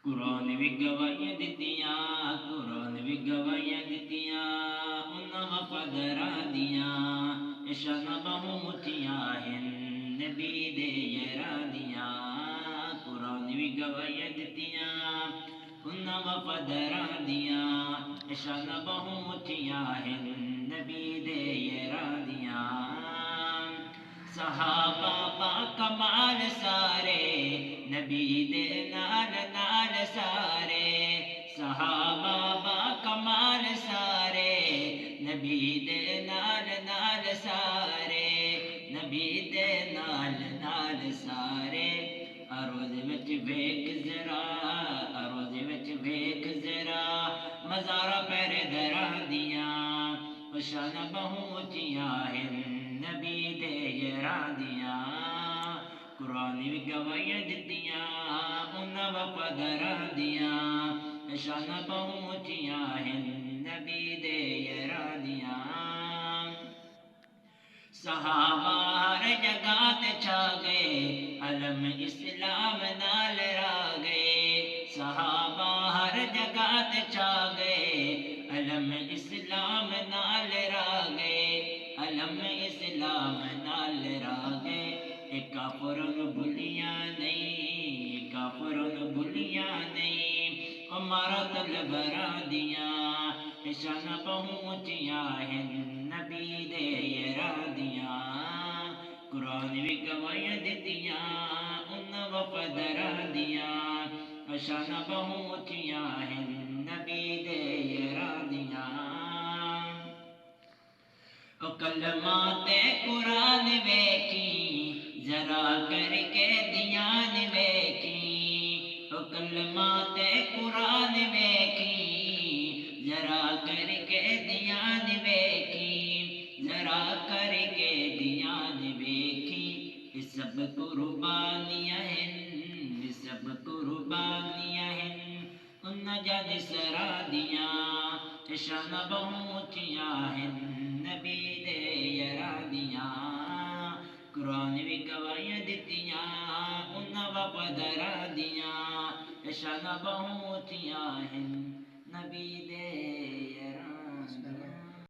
قرآن بھی گواہیاں دتیاں، قرآن بھی گواہیاں دتیاں، انہاں وفادارا دیاں، شان بہمتیاں ہیں نبی دے یارانیاں۔ قرآن بھی گواہیاں دتیاں، انہاں وفادارا دیاں، شان بہمتیاں ہیں نبی دے یارانیاں۔ صحابہ با کمال سارے نبی دے نال نال سارے، صحابہ با کمال سارے نبی دے نال نال سارے، نبی دے نال نال سارے۔ اروز وچ ویکھ ذرا، اروز وچ ویکھ ذرا مزارا پہرے دراں دیاں، شان بہمتیاں ہیں نبی دے یاراں دیاں۔ قرآن بھی گواہیاں دتیاں، انہاں وفاداراں دیاں، شان بہمتیاں ہیں نبی دے یاراں دیاں۔ صحابہ ہر جگہ تے چھا گئے، علم اسلام نال را گئے، صحابہ ہر جگہ تے چھا گئے، علم اسلام نال را گئے، علم اسلام نال را گئے۔ ایک کافروں بھلیاں نہیں، کافروں بھلیاں نہیں، ہمارا طلباراں دیاں، شان بہمتیاں ہیں نبی دے یاراں دیاں۔ قرآن بھی گواہیاں دتیاں، انہاں وفاداراں دیاں، شان بہمتیاں ہیں نبی دے یاراں دیاں۔ او کلمات قرآن ویکھی ذرا کر کے دھیان ویکھی، او کلمات قرآن ویکھی ذرا کر کے دھیان ویکھی، ذرا کر کے دھیان ویکھی۔ یہ سب قربانیاں ہیں، یہ سب قربانیاں ہیں انہاں جد سرا دیاں، شان بہمتیاں ہیں نبی دے یاراں دیاں۔ قرآن بھی گواہیاں دتیاں، انہاں وفاداراں دیاں، شان بہمتیاں ہیں نبی دے